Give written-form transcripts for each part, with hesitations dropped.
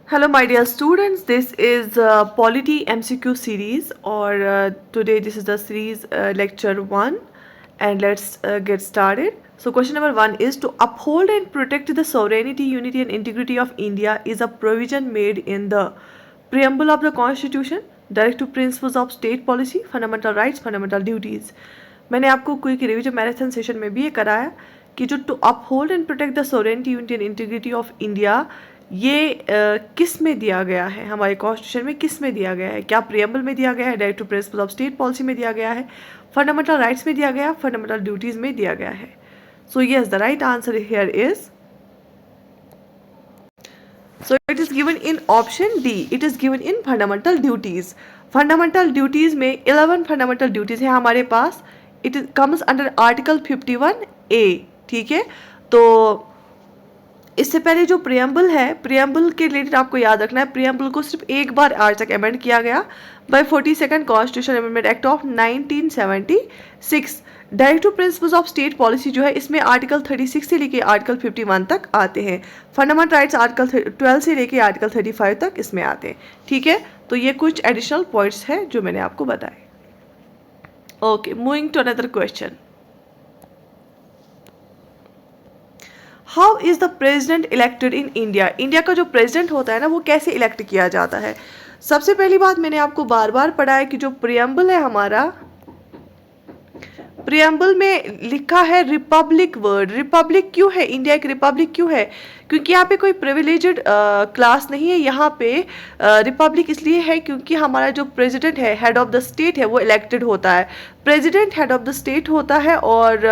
Hello, my dear students. This is Polity MCQ series, or today this is the series lecture 1, and let's get started. So, question number 1 is to uphold and protect the sovereignty, unity, and integrity of India is a provision made in the preamble of the Constitution, directive principles of state policy, fundamental rights, fundamental duties. मैंने आपको quick revision marathon session में भी ये कराया कि जो to uphold and protect the sovereignty unity and integrity of India ये किस में दिया गया है, हमारे कॉन्स्टिट्यूशन में किस में दिया गया है, क्या प्रियम्बल में दिया गया है, directive principle of state policy में दिया गया है, फंडामेंटल राइट्स में दिया गया, फंडामेंटल ड्यूटीज में दिया गया है. So yes, the right answer here is, so it is given in option D. It is given in fundamental duties. Fundamental duties में 11 fundamental duties है हमारे पास. It comes under article 51A. ठीक है, तो इससे पहले जो प्रियम्बल है, प्रियम्बल के रिलेटेड आपको याद रखना है, प्रियम्बल को सिर्फ एक बार आज तक अमेंड किया गया by 42nd constitution amendment act of 1976. Directive principles of state policy जो है इसमें आर्टिकल 36 से लेके आर्टिकल 51 तक आते हैं. फंडामेंटल राइट्स आर्टिकल 12 से लेके आर्टिकल 35 तक इसमें आते हैं. ठीक है, तो ये कुछ एडिशनल पॉइंट्स हैं जो मैंने आपको बताए. Okay, moving to another question. How is the president elected in India? India का जो प्रेजिडेंट होता है ना, वो कैसे इलेक्ट किया जाता है? सबसे पहली बात मैंने आपको बार बार पढ़ा है कि जो प्रियम्बल है हमारा, प्रियम्बल में लिखा है रिपब्लिक वर्ड. रिपब्लिक क्यों है? इंडिया एक रिपब्लिक क्यों है? क्योंकि यहाँ पे कोई प्रिविलेज्ड क्लास नहीं है. यहाँ पे रिपब्लिक इसलिए है क्योंकि हमारा जो प्रेसिडेंट है, हेड ऑफ द स्टेट है, वो इलेक्टेड होता है. President head of the state होता है और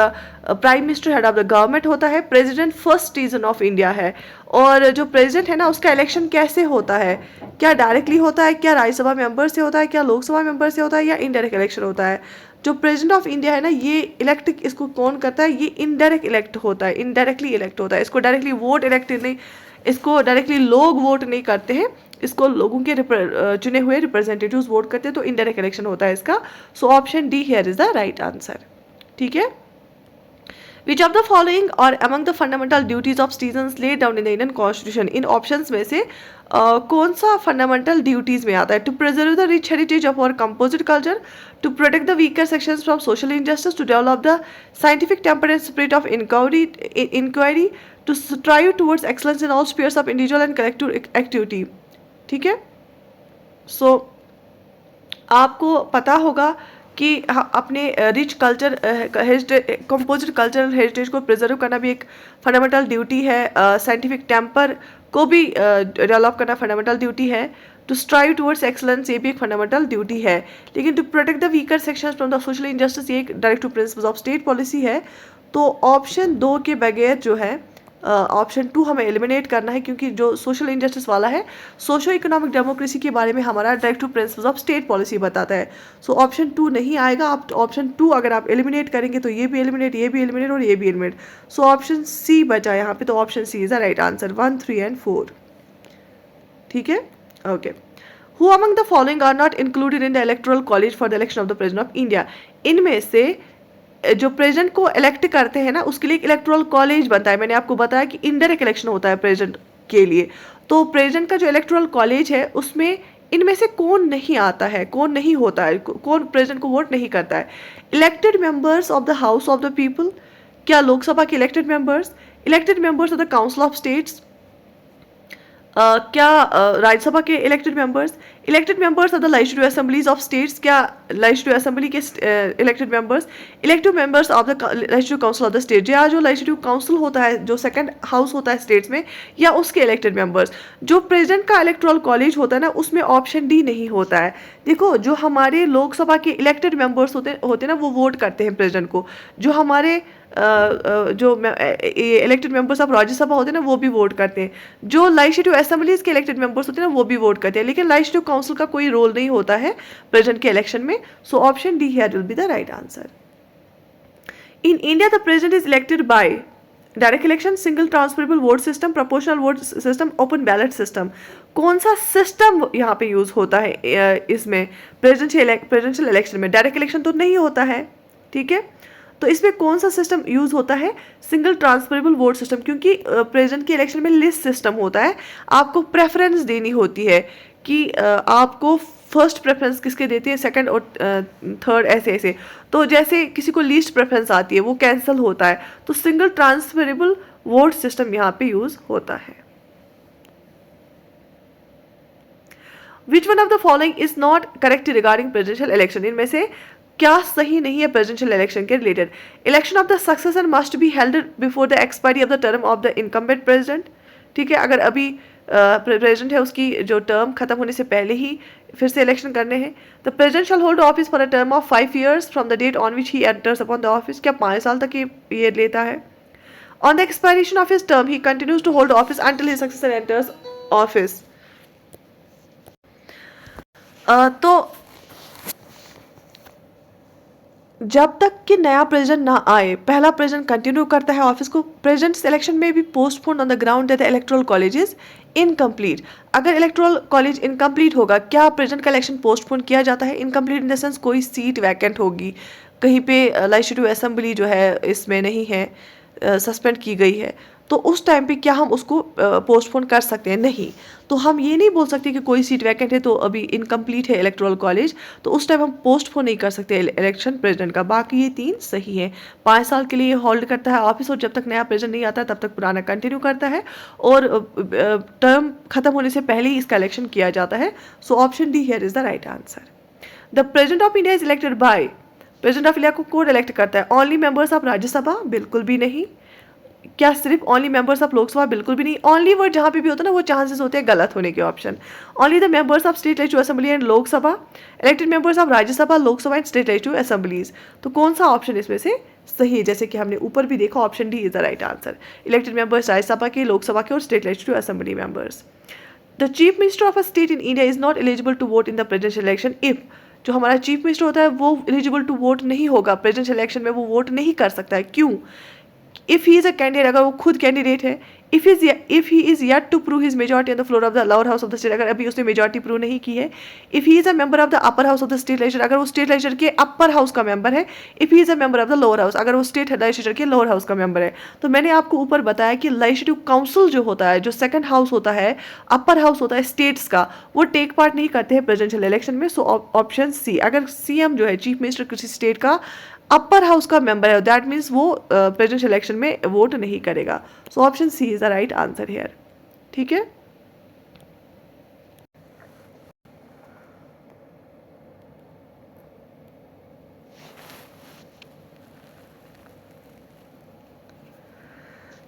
prime minister head of the government होता है. President first citizen of India है. और जो प्रेसिडेंट है ना, उसका इलेक्शन कैसे होता है? क्या डायरेक्टली होता है, क्या राज्यसभा मेंबर से होता है, क्या लोकसभा मेंबर से होता है, या इनडायरेक्ट इलेक्शन होता है? जो प्रेसिडेंट ऑफ इंडिया है ना, ये इलेक्ट इसको कौन करता है? ये इनडायरेक्ट इलेक्ट होता है, इनडायरेक्टली इलेक्ट होता है. इसको डायरेक्टली वोट इलेक्ट नहीं, इसको डायरेक्टली लोग वोट नहीं करते हैं, इसको लोगों के चुने हुए रिप्रेजेंटेटिव्स वोट करते हैं, तो इनडायरेक्ट इलेक्शन होता है इसका. सो option D here is the right answer. ठीक है. Which of the following are among the fundamental duties of citizens laid down in the Indian Constitution? इन ऑप्शंस में से कौन सा फंडामेंटल ड्यूटीज में आता है? To preserve the rich heritage of our composite culture, to protect the weaker sections from social injustice, to develop the scientific temper and spirit of inquiry, to strive towards excellence in all spheres of individual and collective activity. ठीक है, so आपको पता होगा कि अपने rich culture composite cultural heritage को preserve करना भी एक फंडामेंटल ड्यूटी है. साइंटिफिक टेम्पर को भी डेवलप करना फंडामेंटल ड्यूटी है. टू स्ट्राइव टुवर्ड्स एक्सलेंस ये भी एक फंडामेंटल ड्यूटी है. लेकिन to protect the weaker sections from the social injustice ये एक directive principles of state policy है. तो ऑप्शन 2 के बगैर जो है ऑप्शन 2 हमें एलिमिनेट करना है, क्योंकि जो सोशल इनजस्टिस वाला है, सोशो इकोनॉमिक डेमोक्रेसी के बारे में हमारा directive principles of state policy बताता है. सो ऑप्शन 2 नहीं आएगा. आप ऑप्शन 2 अगर आप एलिमिनेट करेंगे तो ये भी एलिमिनेट, ये भी एलिमिनेट और ये भी एलिमिनेट. सो ऑप्शन सी बचा यहाँ पे. तो option C is the right answer. 1, 3 and 4. ठीक है. Okay. Who among the following are not included in the electoral college for the election of the president of India? इनमें से जो प्रेसिडेंट को इलेक्ट करते हैं ना, उसके लिए एक इलेक्टोरल कॉलेज बनता है. मैंने आपको बताया कि इनडायरेक्ट इलेक्शन होता है प्रेसिडेंट के लिए. तो प्रेसिडेंट का जो इलेक्टोरल कॉलेज है उसमें इनमें से कौन नहीं आता है, कौन नहीं होता है, कौन प्रेसिडेंट को वोट नहीं करता है? Elected members of the house of the people, क्या लोकसभा के elected members, elected members of the council of states, क्या राज्यसभा के elected members, elected members of the legislative assemblies of states, क्या लेजिस्लेटिव असेंबली के elected members, elective members of the legislative council of the state, या जो legislative council होता है, जो second house होता है स्टेट्स में, या उसके इलेक्टेड मेंबर्स. जो प्रेसिडेंट का इलेक्टोरल कॉलेज होता है ना, उसमें ऑप्शन डी नहीं होता है. देखो, जो हमारे लोकसभा के इलेक्टेड मेंबर्स होते हैं ना, वो वोट करते हैं प्रेसिडेंट को. जो हमारे जो इलेक्टेड मेंबर्स ऑफ राज्यसभा होते हैं ना, वो भी वोट करते हैं. जो लेजिस्लेटिव असेंबलीज के इलेक्टेड मेंबर्स होते हैं ना, वो भी वोट करते हैं. लेकिन लेजिस्लेटिव काउंसिल का कोई रोल नहीं होता है प्रेसिडेंट के इलेक्शन में. सो option D here will be the right answer. In India the president is elected by direct election, single transferable vote system, proportional vote system, open ballot system. कौन सा system यहाँ पे use होता है इसमें presidential election में? Direct election तो नहीं होता है. ठीक है. तो इसमें कौन सा सिस्टम यूज़ होता है? सिंगल ट्रांसफरेबल वोट सिस्टम, क्योंकि प्रेसिडेंट के इलेक्शन में लिस्ट सिस्टम होता है, आपको प्रेफरेंस देनी होती है कि आपको फर्स्ट प्रेफरेंस किसके देती है, सेकंड और थर्ड, ऐसे ऐसे। तो जैसे किसी को लीस्ट प्रेफरेंस आती है वो कैंसिल होता है, तो सिंगल ट्रांसफरेबल वोट सिस्टम यहाँ पे यूज़ होता है। विच one of the following is not correct regarding presidential election? इनमें से क्या सही नहीं है प्रेसिडेंशियल इलेक्शन के related? Election of the successor must be held before the expiry of the term of the incumbent president. ठीक है, अगर अभी प्रेसिडेंट है उसकी जो टर्म खत्म होने से पहले ही फिर से इलेक्शन करने हैं। The president shall hold office for a term of 5 years from the date on which he enters upon the office. क्या 5 साल तक ये लेता है? On the expiration of his term he continues to hold office until his successor enters office. तो जब तक कि नया प्रेसिडेंट ना आए, पहला प्रेसिडेंट कंटिन्यू करता है ऑफिस को। प्रेसिडेंट्स इलेक्शन में भी postpone on the ground that the electoral college is incomplete. अगर इलेक्टोरल कॉलेज इनकम्प्लीट होगा, क्या प्रेसिडेंट का इलेक्शन पोस्टपोन किया जाता है? इनकम्प्लीट इन द सेंस कोई सीट वैकेंट होगी, कहीं पे लेजिस्लेटिव असेंबली जो है इसमें नहीं है, सस्पेंड की गई है, तो उस टाइम पे क्या हम उसको पोस्टपोन कर सकते हैं? नहीं। तो हम ये नहीं बोल सकते कि कोई सीट वैकेंट है तो अभी इनकम्प्लीट है इलेक्टोरल कॉलेज, तो उस टाइम हम पोस्टपोन नहीं कर सकते इलेक्शन प्रेसिडेंट का। बाकी ये 3 सही है। 5 साल के लिए होल्ड करता है ऑफिस, और जब तक नया प्रेसिडेंट नहीं आता तब तक पुराना कंटिन्यू करता है, और टर्म खत्म होने से पहले ही इसका इलेक्शन किया जाता है। सो option D here is the right answer. The president of India is elected by, president of India को कौन इलेक्ट करता है? Only members of Rajya Sabha? बिल्कुल भी नहीं। क्या सिर्फ ओनली मेंबर्स ऑफ लोकसभा? बिल्कुल भी नहीं। ओनली वर्ड जहाँ पे भी होता है ना वो चांसेस होते हैं गलत होने के option. Only the members of state legislative assembly and Lok Sabha, elected members of Rajya Sabha, Lok Sabha and state legislative assemblies. तो कौन सा ऑप्शन इसमें से सही है? जैसे कि हमने ऊपर भी देखा, option D is the right answer. Elected members Rajya Sabha के, लोकसभा के और state legislative assembly members. The chief minister of a state in India is not eligible to vote in the presidential election if, जो हमारा चीफ मिनिस्टर होता है वो eligible to vote नहीं होगा प्रेसिडेंशियल इलेक्शन में, वो वोट नहीं कर सकता है। क्यों? If he is a candidate, अगर वो खुद कैंडिडेट है, if he is yet to prove his majority on the floor of the lower house of the state, अगर अभी उसने मेजॉरिटी प्रूव नहीं की है। If he is a member of the upper house of the state legislature, अगर वो state legislature के upper house का मेंबर है। If he is a member of the lower house, अगर वो स्टेट लेजिस्लेचर के लोअर हाउस का member है। तो मैंने आपको ऊपर बताया कि लेजिस्लेटिव काउंसिल जो होता है, जो सेकंड हाउस होता है, अपर हाउस होता है स्टेट्स का, वो टेक पार्ट नहीं करते हैं प्रेसिडेंशियल इलेक्शन में। सो ऑप्शन सी, अगर सीएम जो है चीफ मिनिस्टर किसी स्टेट का अपर हाउस का मेंबर है, दैट मीन्स वो प्रेसिडेंशियल इलेक्शन में वोट नहीं करेगा। So option C is the right answer here. ठीक है,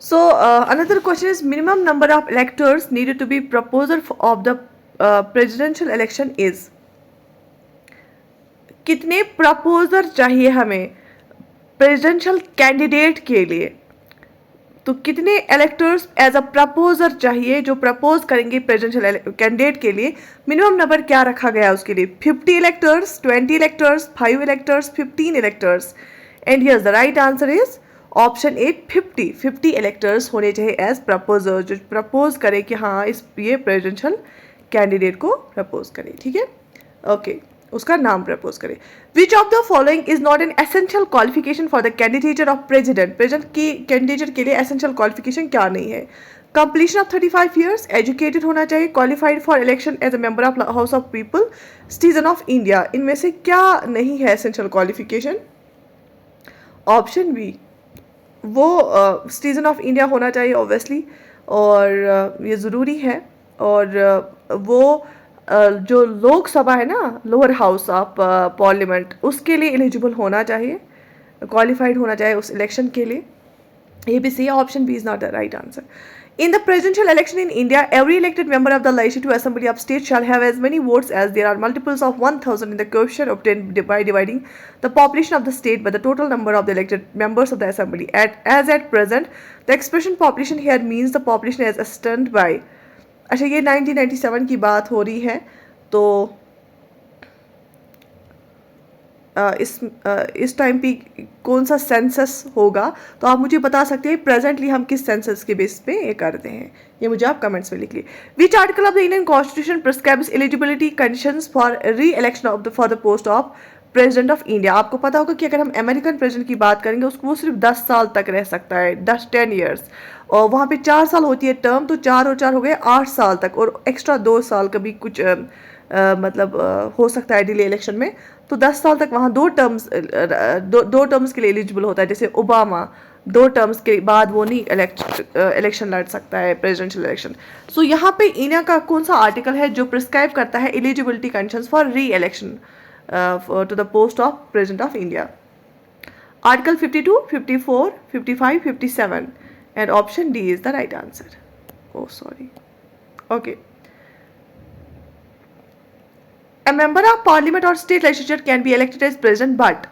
so another question is minimum number of electors needed to be proposer of the presidential election is, कितने proposer चाहिए हमें presidential candidate के लिए? तो कितने इलेक्टर्स एज अ प्रपोजर चाहिए जो प्रपोज करेंगे प्रेसिडेंशियल कैंडिडेट के लिए? मिनिमम नंबर क्या रखा गया उसके लिए? 50 electors, 20 electors, 5 electors, 15 electors. And here the right answer is option A 50। 50 electors होने चाहिए एज प्रपोजर, जो प्रपोज करे कि हाँ ये प्रेसिडेंशियल कैंडिडेट को प्रपोज करे। ठीक है, ओके, उसका नाम प्रपोज करे। Which of the following is not an essential qualification for the candidature of president? President की कैंडिडेचर के लिए एसेंशियल क्वालिफिकेशन क्या नहीं है? कंप्लीशन ऑफ 35 ईयर्स, एजुकेटेड होना चाहिए, qualified for election as a member of house of people, citizen of India. इनमें से क्या नहीं है एसेंशियल क्वालिफिकेशन? ऑप्शन बी, वो सिटीजन ऑफ इंडिया होना चाहिए ऑब्वियसली, और ये ज़रूरी है। और वो जो लोकसभा है ना, लोअर हाउस ऑफ पार्लियामेंट, उसके लिए एलिजिबल होना चाहिए, क्वालिफाइड होना चाहिए उस इलेक्शन के लिए। ये भी सही, option B is not the right answer. In the presidential election in India, every elected member of the Legislative Assembly of state shall have as many votes as there are multiples of 1000 in the coefficient obtained by dividing the population of the state by the total number of the elected members of the assembly. As at present, the expression population here means the population as ascertained by. अच्छा, ये 1997 की बात हो रही है, तो इस time पे कौन सा सेंसस होगा? तो आप मुझे बता सकते हैं प्रेजेंटली हम किस सेंसस के बेस पे ये करते हैं, ये मुझे आप कमेंट्स में लिख लीजिए। Which article of the Indian constitution prescribes eligibility conditions for re election of for the post of president of India, आपको पता होगा कि अगर हम अमेरिकन प्रेसिडेंट की बात करेंगे उसको वो सिर्फ 10 साल तक रह सकता है, 10 ईयर्स, और वहाँ पे 4 साल होती है टर्म, तो 4 और 4 हो गए 8 साल तक, और एक्स्ट्रा 2 साल कभी कुछ हो सकता है डिले इलेक्शन में, तो 10 साल तक वहाँ दो टर्म्स के लिए एलिजिबल होता है। जैसे ओबामा 2 टर्म्स के बाद वो नहीं इलेक्शन लड़ सकता है, प्रेसिडेंशियल इलेक्शन। सो यहाँ पे इंडिया का कौन सा आर्टिकल है जो प्रिस्क्राइब करता है eligibility conditions for re election to the post of president of India? Article 52, 54, 55, 57 and option D is the right answer. Oh, sorry. Okay. A member of parliament or state legislature can be elected as president, but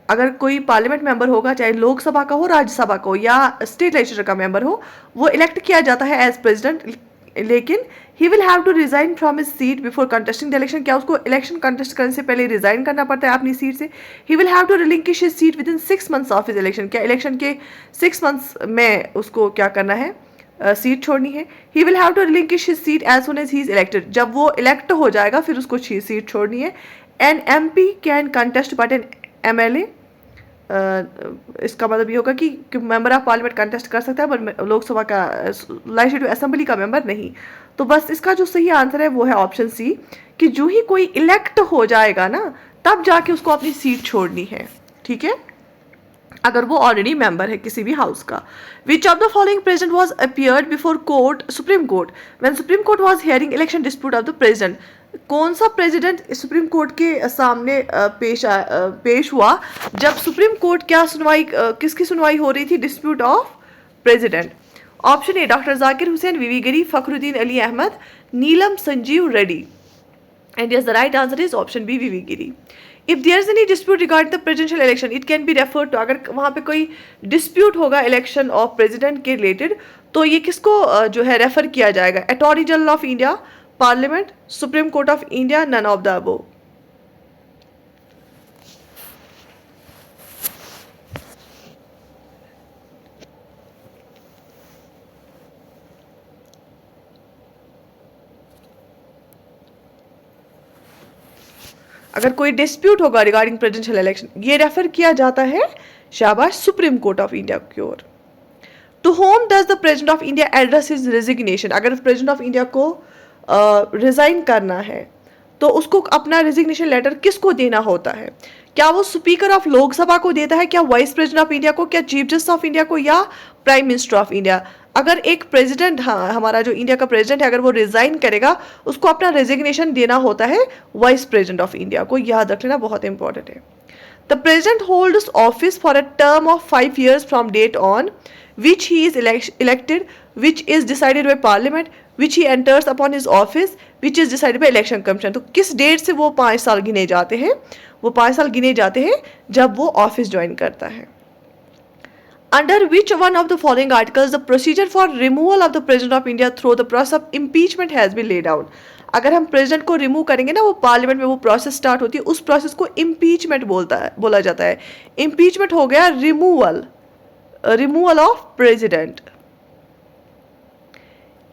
अगर कोई parliament member होगा, चाहे लोकसभा का हो, राज्यसभा का हो, या state legislature का मेंबर हो, वो इलेक्ट किया जाता है एज प्रेसिडेंट, लेकिन he will have to resign from his seat before contesting the election. क्या उसको इलेक्शन कंटेस्ट करने से पहले रिजाइन करना पड़ता है अपनी सीट से? He will have to relinquish his seat within 6 months of his election. क्या इलेक्शन के 6 months में उसको क्या करना है, सीट छोड़नी है? He will have to relinquish his seat as soon as he is elected. जब वो इलेक्ट हो जाएगा फिर उसको सीट छोड़नी है। An MP can contest but an MLA, इसका मतलब ये होगा कि मेंबर ऑफ पार्लियामेंट कंटेस्ट कर सकता है पर लोकसभा का लेजिस्लेटिव असेंबली का मेंबर नहीं। तो बस इसका जो सही आंसर है वो है ऑप्शन सी, कि जो ही कोई इलेक्ट हो जाएगा ना तब जाके उसको अपनी सीट छोड़नी है, ठीक है, अगर वो ऑलरेडी मेंबर है किसी भी हाउस का। Which of the following president was appeared before court supreme court when supreme court was hearing election dispute of the president? कौन सा प्रेसिडेंट सुप्रीम कोर्ट के सामने पेश हुआ जब सुप्रीम कोर्ट किसकी सुनवाई हो रही थी? Dispute of president. Option A doctor Zakir Hussain, V V Giri, Fakhruddin Ali Ahmed, Neelam Sanjiva Reddy, and yes the right answer is option B, V V Giri. If there is any dispute regarding the presidential election it can be referred to, अगर वहाँ पे कोई dispute होगा election of president के related तो ये किसको जो है रेफर किया जाएगा? Attorney general of India, parliament, supreme court of India, none of the above. अगर कोई डिस्प्यूट होगा रिगार्डिंग प्रेसिडेंशियल इलेक्शन ये रेफर किया जाता है शाबाश सुप्रीम कोर्ट ऑफ इंडिया की ओर। To whom does the president of India address his resignation? अगर प्रेसिडेंट ऑफ इंडिया को रिजाइन करना है तो उसको अपना रेजिग्नेशन लेटर किसको देना होता है? क्या वो स्पीकर ऑफ लोकसभा को देता है, क्या वाइस प्रेसिडेंट ऑफ इंडिया को, क्या चीफ जस्टिस ऑफ इंडिया को, या प्राइम मिनिस्टर ऑफ इंडिया? अगर एक प्रेसिडेंट, हाँ हमारा जो इंडिया का प्रेसिडेंट है, अगर वो रिजाइन करेगा उसको अपना रेजिग्नेशन देना होता है वाइस प्रेसिडेंट ऑफ इंडिया को, याद रख लेना, बहुत इंपॉर्टेंट है। The president holds office for a term of 5 years from date on which he is elected, which is decided by parliament, which he enters upon his office, which is decided by election commission. तो किस date से वो 5 साल गिने जाते हैं? वो 5 साल गिने जाते हैं जब वो ऑफिस ज्वाइन करता है। Under which one of the following articles the procedure for removal of the president of India through the process of impeachment has been laid out? अगर हम प्रेसिडेंट को रिमूव करेंगे ना, वो पार्लियामेंट में वो प्रोसेस स्टार्ट होती है, उस प्रोसेस को इम्पीचमेंट बोला जाता है। इम्पीचमेंट हो गया रिमूवल ऑफ प्रेसिडेंट,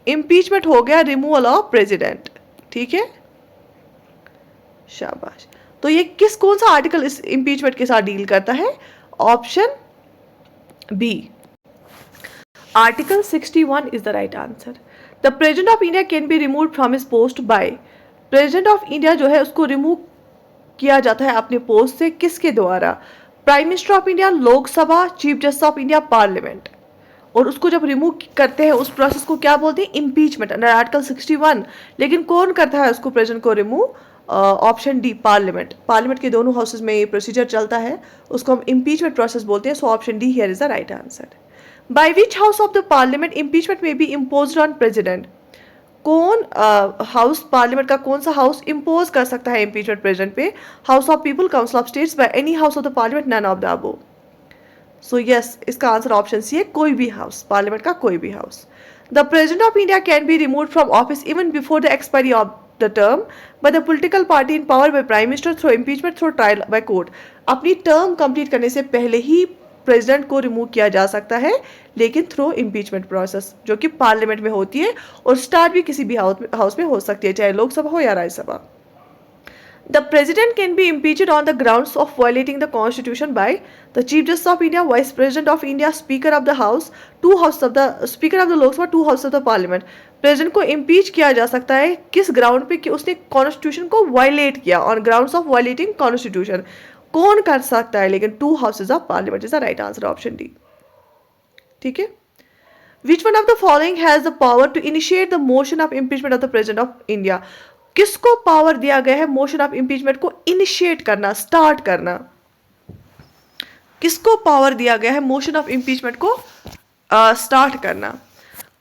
इम्पीचमेंट हो गया रिमूवल ऑफ प्रेसिडेंट, ठीक है, शाबाश। तो ये कौन सा आर्टिकल इस इम्पीचमेंट के साथ डील करता है? Option B, article 61 is the right answer. The president of India can be removed from his post by, president of India जो है उसको रिमूव किया जाता है अपने पोस्ट से किसके द्वारा? Prime minister of India, Lok Sabha, chief justice of India, parliament. और उसको जब रिमूव करते हैं उस प्रोसेस को क्या बोलते हैं? Impeachment, under article 61। लेकिन कौन करता है उसको, प्रेसिडेंट को remove? Option D, parliament. Parliament के दोनों हाउसेज में ये प्रोसीजर चलता है, उसको हम इम्पीचमेंट प्रोसेस बोलते हैं। So option D here is the right answer. By which house of the parliament impeachment में बी इम्पोज्ड ऑन प्रेसिडेंट? कौन हाउस, पार्लियामेंट का कौन सा हाउस इम्पोज कर सकता है इम्पीचमेंट प्रेसिडेंट पे? House of people, council of states, by any house of the parliament, none of the above. So yes, इसका आंसर ऑप्शन सी है, कोई भी हाउस, पार्लियामेंट का कोई भी house. The president of India can be removed from office even before the expiry of the term by the political party in power by prime minister through impeachment through trial by court। अपनी term complete करने से पहले ही president को remove किया जा सकता है, लेकिन थ्रू इम्पीचमेंट प्रोसेस जो कि पार्लियामेंट में होती है और स्टार्ट भी किसी भी हाउस में हो सकती है, चाहे लोकसभा हो या Rajya Sabha. The president can be impeached on the grounds of violating the constitution by the chief justice of India, vice president of India, speaker of the house, two houses of the speaker of the Lok Sabha, two houses of the parliament. President को impeach किया जा सकता है किस ground पे कि उसने constitution को वायलेट किया, on grounds of violating constitution. कौन कर सकता है? लेकिन to houses of parliament is the right answer, option D. ठीक है. Which one of the following has the power to initiate the motion of impeachment of the president of India? किसको power दिया गया है मोशन ऑफ इम्पीचमेंट को initiate करना, start करना? किसको पावर दिया गया है मोशन ऑफ इम्पीचमेंट को स्टार्ट करना?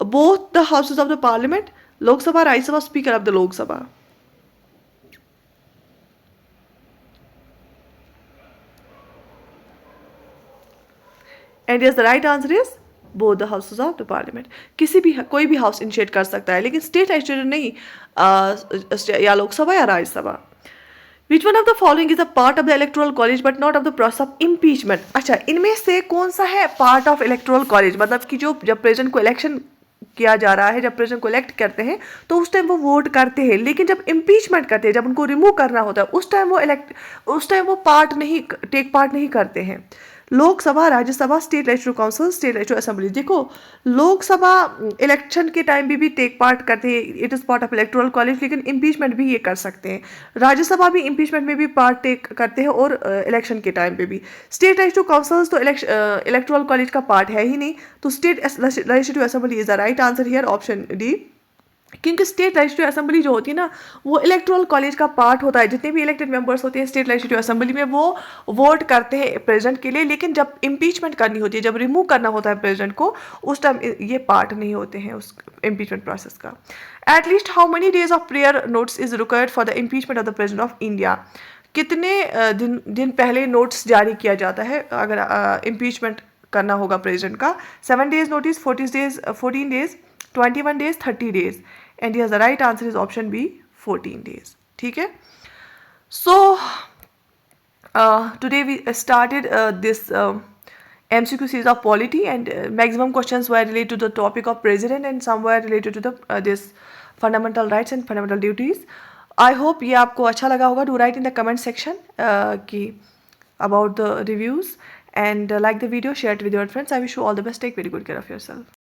Both the houses of the parliament, Lok Sabha, Rajya Sabha, speaker of the Lok Sabha. And yes the right answer is both the houses of the parliament. किसी भी कोई भी हाउस इनिशिएट कर सकता है, लेकिन स्टेट लेजिस्लेचर नहीं, या लोकसभा या राज्यसभा. विच one of the following is a part of the electoral college but not of the process of impeachment? अच्छा, इनमें से कौन सा है पार्ट ऑफ इलेक्टोरल कॉलेज? मतलब कि जो जब प्रेसिडेंट को इलेक्शन किया जा रहा है, जब प्रेसिडेंट को इलेक्ट करते हैं तो उस टाइम वो वोट करते हैं, लेकिन जब इम्पीचमेंट करते हैं, जब उनको रिमूव करना होता है, उस टाइम वो टेक पार्ट नहीं करते हैं. Lok Sabha, Rajya Sabha, state legislative council, state legislative assembly. देखो, लोकसभा इलेक्शन के टाइम भी टेक पार्ट करते हैं, it is part of electoral college, लेकिन इम्पीचमेंट भी ये कर सकते हैं. राज्यसभा भी इम्पीचमेंट में भी पार्ट टेक करते हैं और इलेक्शन के टाइम पे भी. स्टेट लेजिस्लेटिव काउंसिल तो इलेक्टोरल कॉलेज का पार्ट है ही नहीं, तो state legislative assembly is the right answer here, option D. क्योंकि स्टेट लेजिस्लेटिव असेंबली जो होती है ना, वो इलेक्टोरल कॉलेज का पार्ट होता है. जितने भी इलेक्टेड मेंबर्स होते हैं स्टेट लेजिस्लेटिव असेंबली में, वो वोट करते हैं प्रेसिडेंट के लिए, लेकिन जब इम्पीचमेंट करनी होती है, जब रिमूव करना होता है प्रेसिडेंट को, उस टाइम ये पार्ट नहीं होते हैं उस इम्पीचमेंट प्रोसेस का. At least how many days of prayer notes is required for the impeachment of the president of India? कितने दिन पहले नोट्स जारी किया जाता है अगर इम्पीचमेंट करना होगा प्रेसिडेंट का? 7 days notice, 14 days, 21 days, 30 days. And yes, the right answer is option B, 14 days. ठीक है. So today we started this MCQ series of polity, and maximum questions were related to the topic of president and some were related to the this fundamental rights and fundamental duties. I hope ये आपको अच्छा लगा होगा. Do write in the comment section कि about the reviews, and like the video, share it with your friends. I wish you all the best. Take very good care of yourself.